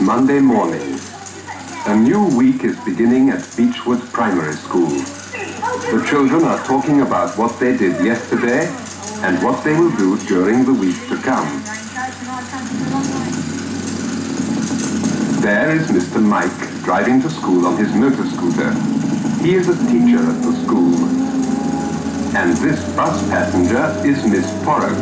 Monday morning. A new week is beginning at Beechwood Primary School. The children are talking about what they did yesterday and what they will do during the week to come. There is Mr. Mike driving to school on his motor scooter. He is a teacher at the school. And this bus passenger is Miss Porrock.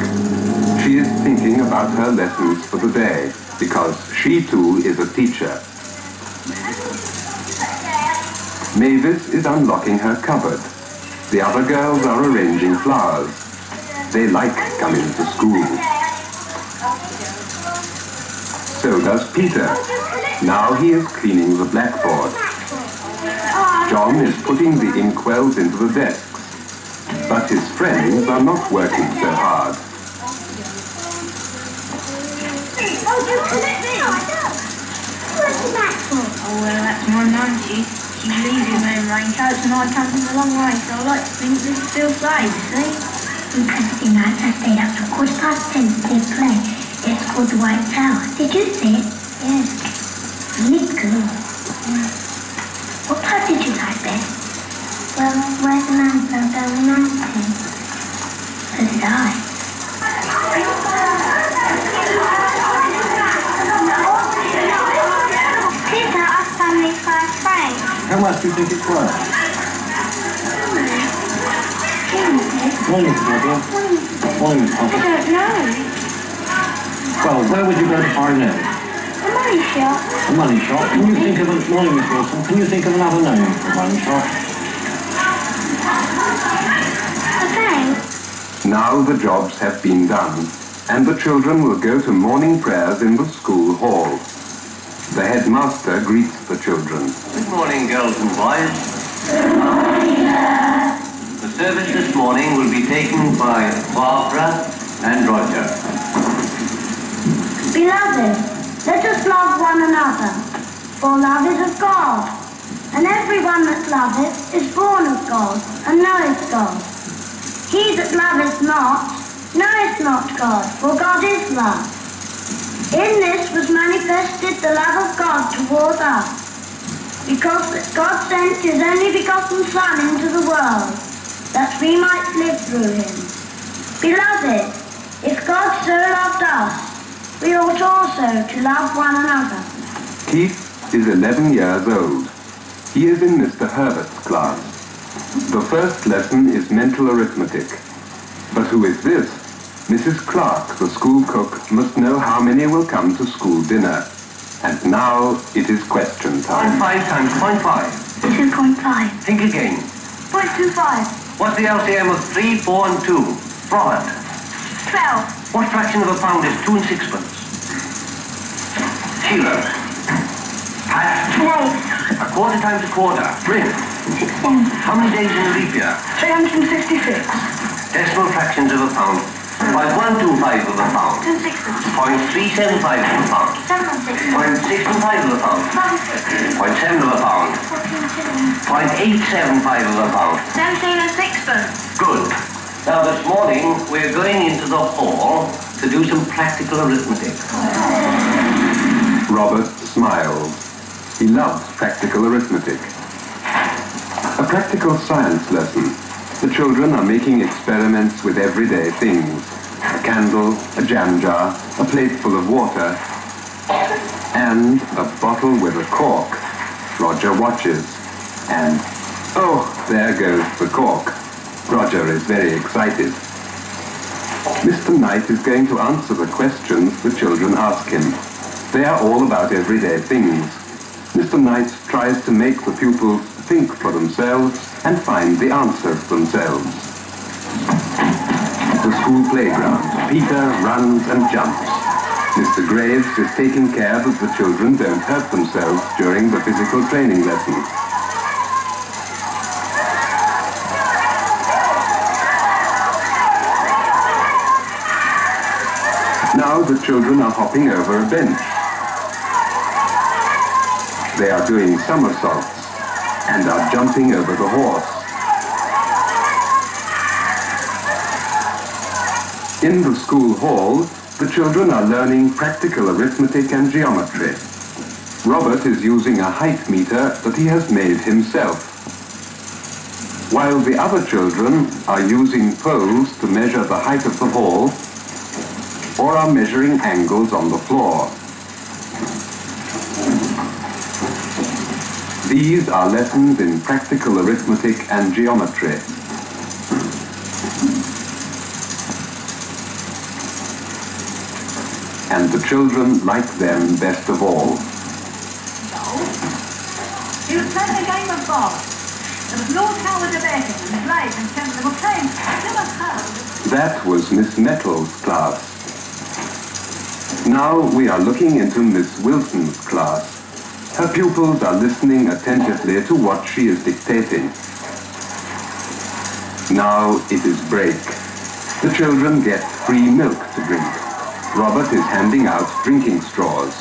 She is thinking about her lessons for the day because she too is a teacher. Mavis is unlocking her cupboard. The other girls are arranging flowers. They like coming to school. So does Peter. Now he is cleaning the blackboard. John is putting the inkwells into the desks. But his friends are not working so hard. Oh, well, that's my mum. She leaves in her raincoats and I come from a long way, so I like to think this is still safe, see? Interesting, I stayed up till 10:15 to see a play. It's called The White Tower. Did you see it? Yes. Really cool. Yeah. What part did you like best? Well, where the man fell down the mountain. So did I. Peter, I found these 5 francs. How much do you think it's worth? Morning, Claudia. Morning, I Papa. don't know. Well, where would you go to find out? A money shop. A money shop? Can you think of a... Morning, Miss Wilson. Can you think of another name for a money shop? A bank. Now the jobs have been done, and the children will go to morning prayers in the school hall. The headmaster greets the children. Good morning, girls and boys. Good morning, sir. The service this morning will be taken by Barbara and Roger. Beloved, let us love one another, for love is of God, and everyone that loveth is born of God, and knoweth God. He that loveth not, knoweth not God, for God is love. In this was manifested the love of God toward us, because that God sent his only begotten Son into the world, that we might live through him. Beloved, if God so loved us, we ought also to love one another. Keith is 11 years old. He is in Mr. Herbert's class. The first lesson is mental arithmetic. But who is this? Mrs. Clark, the school cook, must know how many will come to school dinner. And now it is question time. 0.5 times 0.5. 2.5. Think again. 0.25. What's the LCM of 3, 4 and 2? Robert. 12. What fraction of a pound is 2 and 6pence? Sheila. Pat. 8. A quarter times a quarter. Bryn. 16. How many days in a leap year? 366. Decimal fractions of a pound. 0.125 of a pound. 2 sixpence. 0.375 of a pound. 7 sixpence. 0.65 of a pound. 5 sixpence. 0.7 of a pound. 14 shillings. 0.875 of a pound. 17 and sixpence. Good. Now this morning we're going into the hall to do some practical arithmetic. Robert smiles. He loves practical arithmetic. A practical science lesson. The children are making experiments with everyday things. A candle, a jam jar, a plate full of water, and a bottle with a cork. Roger watches, and oh, there goes the cork. Roger is very excited. Mr. Knight is going to answer the questions the children ask him. They are all about everyday things. Mr. Knight tries to make the pupils think for themselves and find the answers themselves. The school playground. Peter runs and jumps. Mr. Graves is taking care that the children don't hurt themselves during the physical training lessons. Now the children are hopping over a bench. They are doing somersaults and are jumping over the horse. In the school hall, the children are learning practical arithmetic and geometry. Robert is using a height meter that he has made himself, while the other children are using poles to measure the height of the hall or are measuring angles on the floor. These are lessons in practical arithmetic and geometry. And the children like them best of all. He was playing a game of golf. There was Lord Howard of Egham and Blake and Kemp. They were playing Plymouth Hoe. That was Miss Nettle's class. Now we are looking into Miss Wilson's class. Her pupils are listening attentively to what she is dictating. Now it is break. The children get free milk to drink. Robert is handing out drinking straws.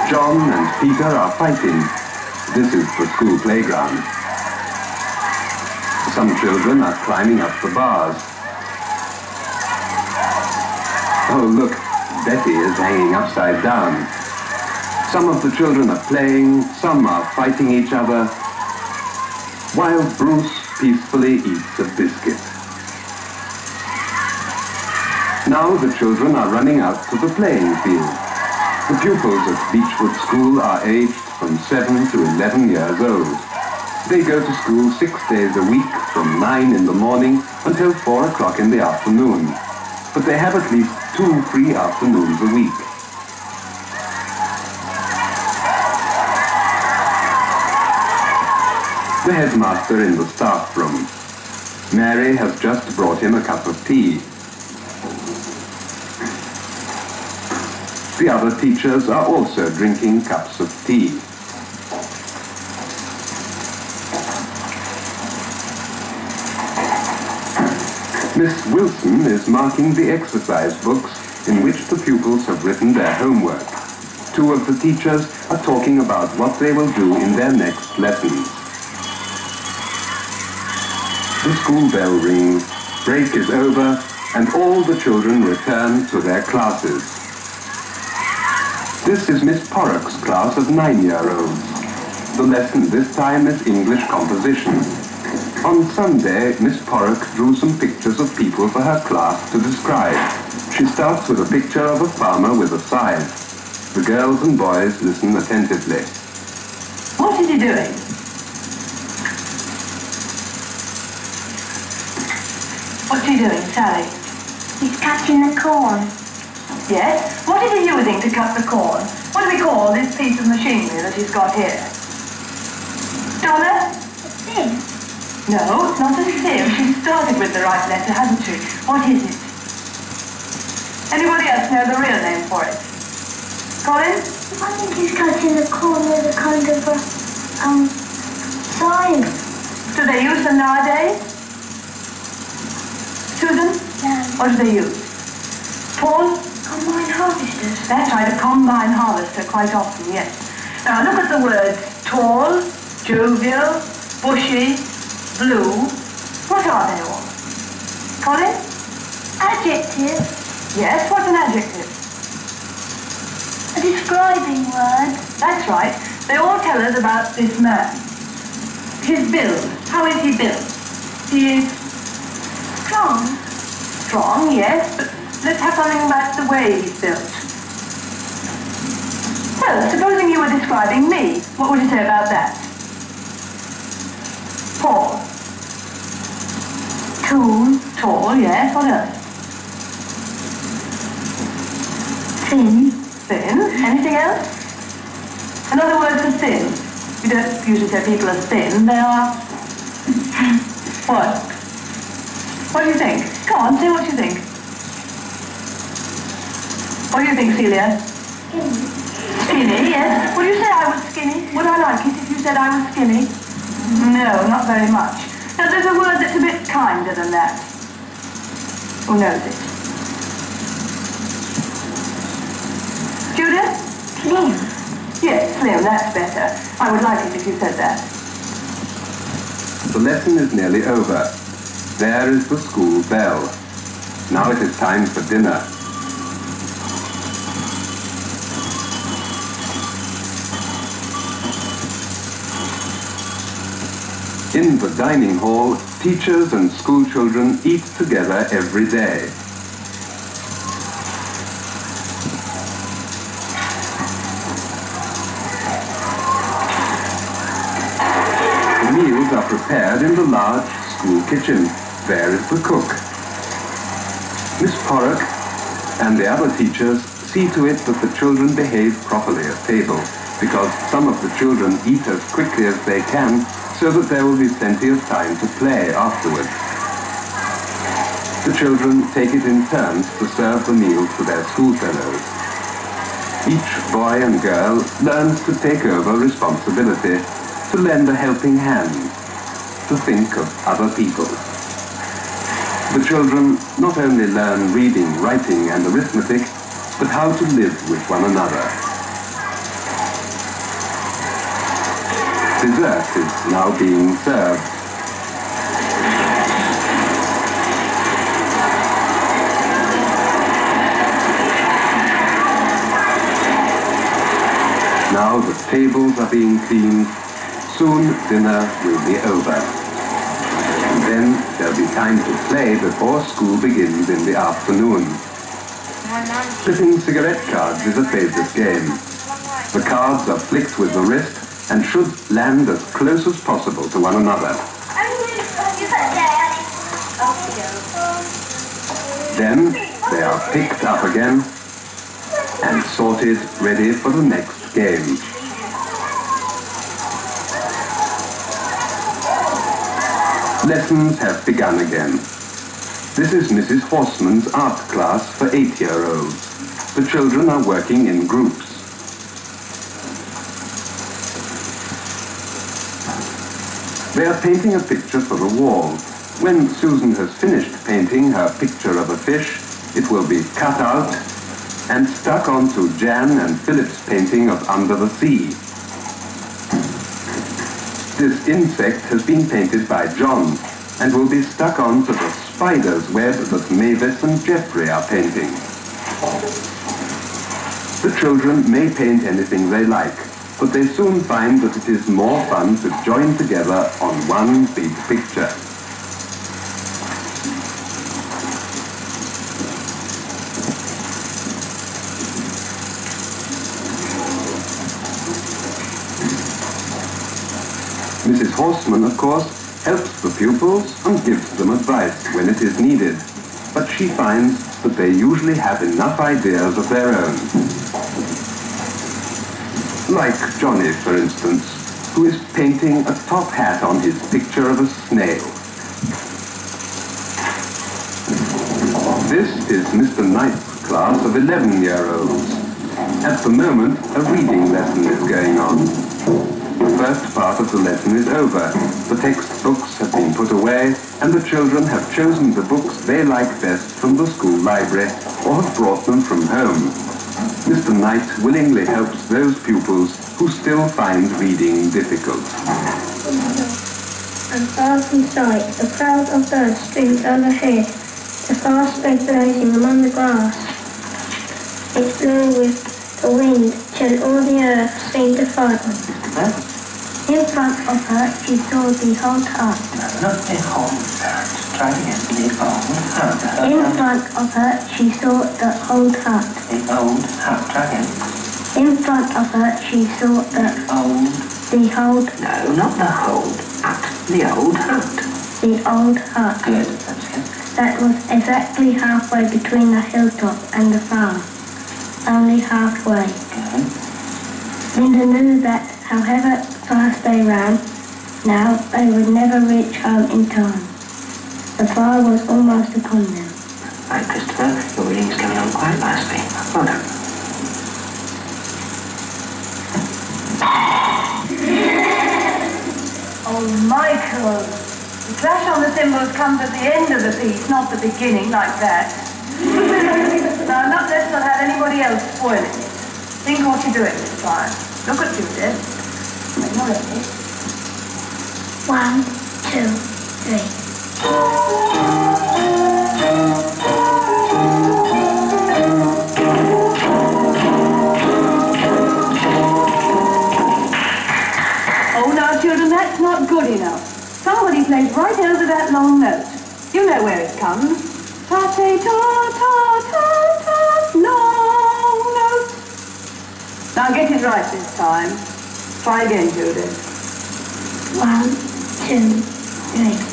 John and Peter are fighting. This is the school playground. Some children are climbing up the bars. Oh, look, Betty is hanging upside down. Some of the children are playing, some are fighting each other, while Bruce peacefully eats a biscuit. Now the children are running out to the playing field. The pupils at Beechwood School are aged from 7 to 11 years old. They go to school 6 days a week from 9 in the morning until 4 o'clock in the afternoon. But they have at least 2 free afternoons a week. The headmaster in the staff room. Mary has just brought him a cup of tea. The other teachers are also drinking cups of tea. Miss Wilson is marking the exercise books in which the pupils have written their homework. 2 of the teachers are talking about what they will do in their next lessons. The school bell rings, break is over, and all the children return to their classes. This is Miss Porrock's class of 9-year-olds. The lesson this time is English composition. On Sunday, Miss Porrock drew some pictures of people for her class to describe. She starts with a picture of a farmer with a scythe. The girls and boys listen attentively. What is he doing? What's he doing, Sally? He's cutting the corn. Yes? What is he using to cut the corn? What do we call this piece of machinery that he's got here? Donna? A sieve. No, it's not a sieve. She started with the right letter, hasn't she? What is it? Anybody else know the real name for it? Colin? I think he's cutting the corn with a kind of a, scythe. Do they use them nowadays? Susan? No. What do they use? Paul? Combine harvesters. That's right, a combine harvester quite often, yes. Now look at the words tall, jovial, bushy, blue. What are they all? Colin? Adjective. Yes, what's an adjective? A describing word. That's right. They all tell us about this man. His build. How is he built? He is Strong. strong, yes, but let's have something about the way he's built. Well, supposing you were describing me, what would you say about that? Paul. Tall. Tall, yes, what else? Thin. Thin. Anything else? Another word for thin. You don't usually say people are thin, they are... What? What do you think? Come on, say what you think. What do you think, Celia? Skinny, yes. Would you say I was skinny? Would I like it if you said I was skinny? No, not very much. Now, there's a word that's a bit kinder than that. Who knows it? Judith? Slim. Yes, slim, that's better. I would like it if you said that. The lesson is nearly over. There is the school bell. Now it is time for dinner. In the dining hall, teachers and school children eat together every day. The meals are prepared in the large school kitchen. There is the cook. Miss Porrock and the other teachers see to it that the children behave properly at table, because some of the children eat as quickly as they can, so that there will be plenty of time to play afterwards. The children take it in turns to serve the meals to their schoolfellows. Each boy and girl learns to take over responsibility, to lend a helping hand, to think of other people. The children not only learn reading, writing and arithmetic, but how to live with one another. Dessert is now being served. Now the tables are being cleaned. Soon dinner will be over. And then there'll be time to play before school begins in the afternoon. Flipping cigarette cards is a favorite game. The cards are flicked with the wrist and should land as close as possible to one another. Then they are picked up again and sorted, ready for the next game. Lessons have begun again. This is Mrs. Horseman's art class for 8-year-olds. The children are working in groups. They are painting a picture for the wall. When Susan has finished painting her picture of a fish, it will be cut out and stuck onto Jan and Philip's painting of Under the Sea. This insect has been painted by John and will be stuck onto the spider's web that Mavis and Geoffrey are painting. The children may paint anything they like, but they soon find that it is more fun to join together on one big picture. Mrs. Horseman, of course, helps the pupils and gives them advice when it is needed, but she finds that they usually have enough ideas of their own. Like Johnny, for instance, who is painting a top hat on his picture of a snail. This is Mr. Knight's class of 11-year-olds. At the moment, a reading lesson is going on. The first part of the lesson is over. The textbooks have been put away, and the children have chosen the books they like best from the school library or have brought them from home. Mr. Knight willingly helps those pupils who still find reading difficult. And far from sight, a crowd of birds streamed overhead, the fast blazing among the grass. It blew with the wind till all the earth seemed to frighten. In front of her, she saw the old hut. No, not the old hut. Try again. The old hut. In front of her, she saw the old hut. The old hut. Try again. In front of her, she saw the old. No, not the old hut. The old hut. The old hut. Good. That's it. That was exactly halfway between the hilltop and the farm. Only halfway. Good. Linda knew that, however fast they ran, now they would never reach home in time. The fire was almost upon them. Right, Christopher, your reading's coming on quite nicely. Well done. Oh, Michael! The clash on the cymbals comes at the end of the piece, not the beginning, like that. Now, not let's not have anybody else spoil it. Think what you're doing this time. Look at Judith. Are you ready? 1, 2, 3. Oh, now, children, that's not good enough. plays right over that long note. You know where it comes. Ta-ta-ta-ta-ta, long note. Now get it right this time. Try again, Judith. 1, 2, 3.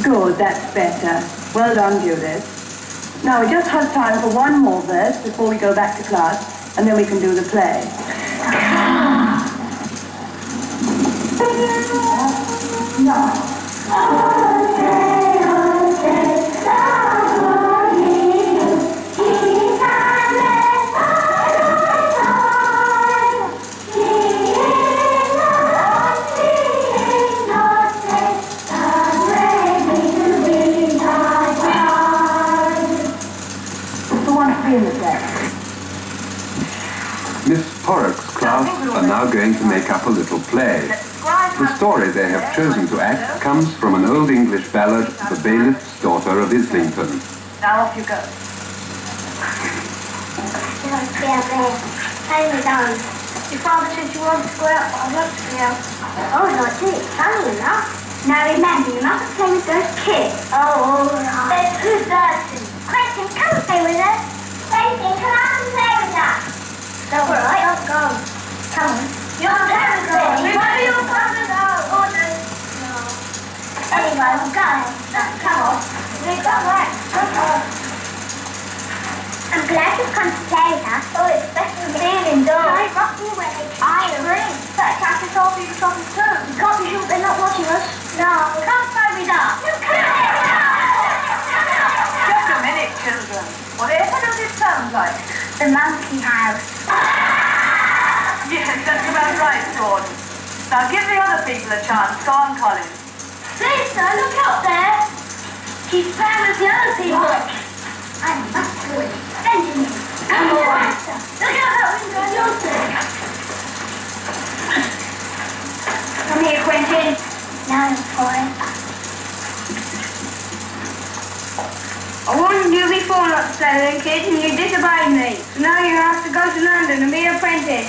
Good, that's better. Well done, Judith. Now we just have time for one more verse before we go back to class, and then we can do the play. Miss Porrick's class are now going to make up a little play. The story they have chosen to act comes from an old English ballad, The Bailiff's Daughter of Islington. Now off you go. Your father said you wanted to go out, but I'd like to go out. Oh, not too. Funny enough. Now remember, you mustn't play with those kids. Oh, all right. Then who's Dirty? Quentin, come and play with us. Quentin, come out and play with us. All right, I'll go. Come on. You're very good. Remember your father's orders. No. Anyway, I'm going. Come on. We've got work. Come on. I'm glad you've come to play with us. Oh, it's better than being indoors. I agree. But Cat is all these troubles too. We can't be sure they're not watching us. No, come play with us. Just a minute, children. Whatever does it sound like? The monkey house. Yes, that's about right, Jordan. Now give the other people a chance. Go on, Colin. Please, sir, look out there. She's playing with the other people. I must do it. Benjamin, come on. Look out that window and you'll see. Come here, Quentin. Now, boy. I warned you before not to play with the kids and you disobeyed me. So now you have to go to London and be an apprentice.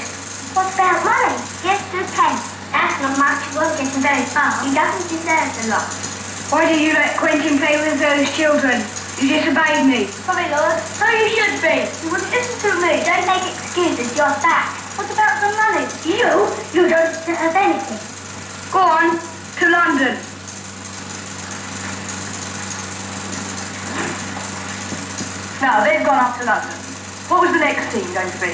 What about money? Yes, to 10. That's not much. You won't get him very far. He doesn't deserve a lot. Why did you let Quentin play with those children? You disobeyed me. Sorry, Lord. So you should be. You wouldn't listen to me. Don't make excuses. You're back. What about the money? You don't have anything. Go on, to London. Now, they've gone up to London. What was the next scene going to be?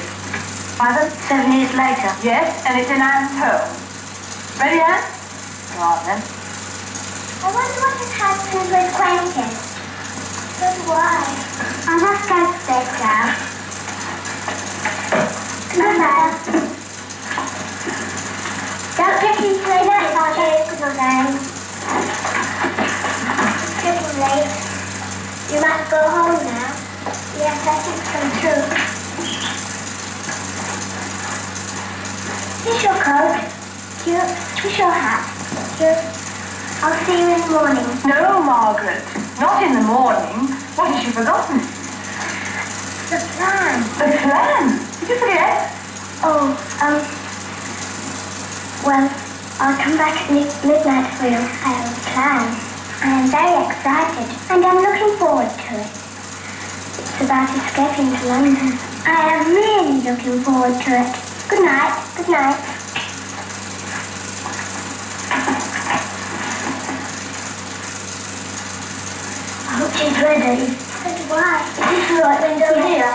Mother, 7 years later. Yes, and it's in Anne's home. Ready, Anne? Right, then. I wonder what has happened with Quentin. So do I. I must go to bed now. Mother. Don't get into the night, Archie. Good night. Getting late. You must go home now. Yes, I think so too. Here's your coat. Here's your hat. I'll see you in the morning. No, Margaret. Not in the morning. What has she forgotten? The plan. The plan? Did you forget? Oh, well, I'll come back at midnight for you. I have a plan. I am very excited, and I'm looking forward to it. It's about escaping to London. I am really looking forward to it. Good night. Good night. I hope she's ready. So do I. Is this the right window here?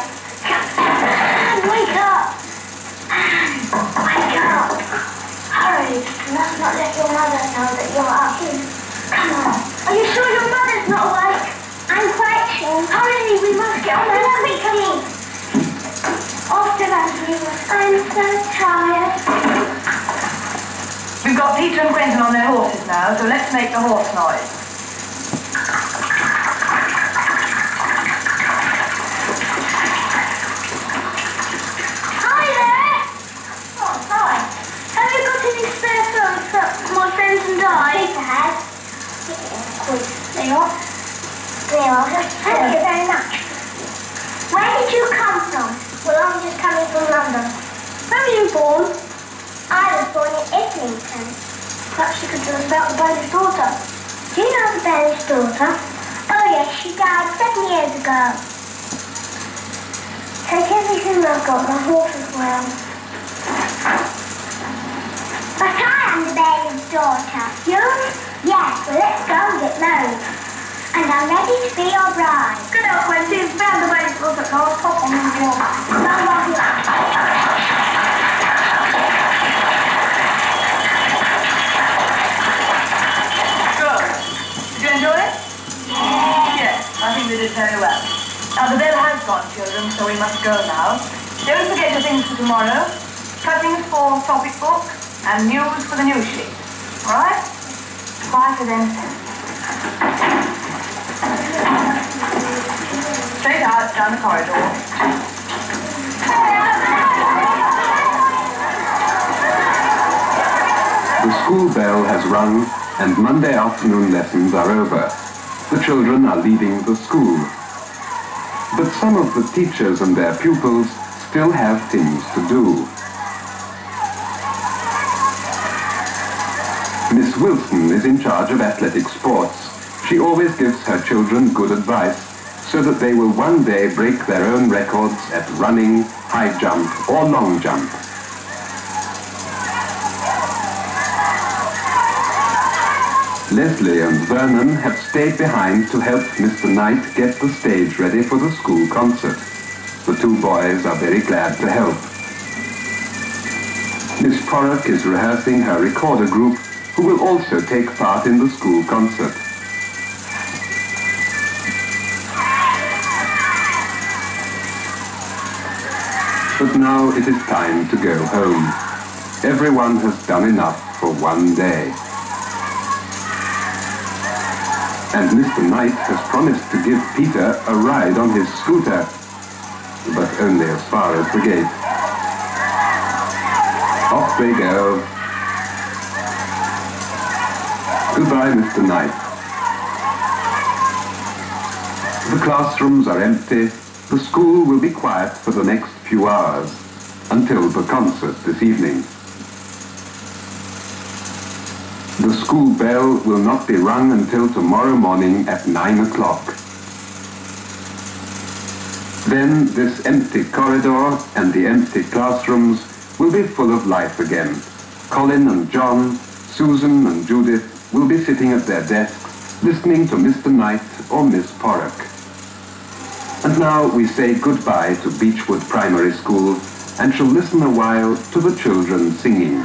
Wake up! Wake up! Hurry! You must not let your mother know that you're up. Come on. Are you sure your mother's not awake? I'm quite sure. Hurry! We must get on quickly. After that, I'm so tired. We've got Peter and Quentin on their horses now, so let's make the horse noise. just coming from London. Where were you born? I was born in Islington. Perhaps you could tell us about the Bailey's daughter. Do you know the Bailey's daughter? Oh yes, she died 7 years ago. Take everything I've got, the horse as well. But I am the Bailey's daughter. You? Yes, well let's go and get married. And I'm ready to be your bride. Good old Quentin, found the Bailey's daughter, Carl. Pop on the wall. Good. Did you enjoy it? Yes, I think they did very well. Now the bell has gone, children, so we must go now. Don't forget your things for tomorrow. Cuttings for topic book and news for the news sheet. All right? Bye for then. Straight out down the corridor. The school bell has rung and Monday afternoon lessons are over. The children are leaving the school. But some of the teachers and their pupils still have things to do. Miss Wilson is in charge of athletic sports. She always gives her children good advice so that they will one day break their own records at running, high jump or long jump. Leslie and Vernon have stayed behind to help Mr. Knight get the stage ready for the school concert. The two boys are very glad to help. Miss Porrock is rehearsing her recorder group, who will also take part in the school concert. But now it is time to go home. Everyone has done enough for one day. And Mr. Knight has promised to give Peter a ride on his scooter, but only as far as the gate. Off they go. Goodbye, Mr. Knight. The classrooms are empty. The school will be quiet for the next few hours, until the concert this evening. The school bell will not be rung until tomorrow morning at 9 o'clock. Then this empty corridor and the empty classrooms will be full of life again. Colin and John, Susan and Judith will be sitting at their desks listening to Mr. Knight or Miss Porrock. And now we say goodbye to Beechwood Primary School and shall listen a while to the children singing.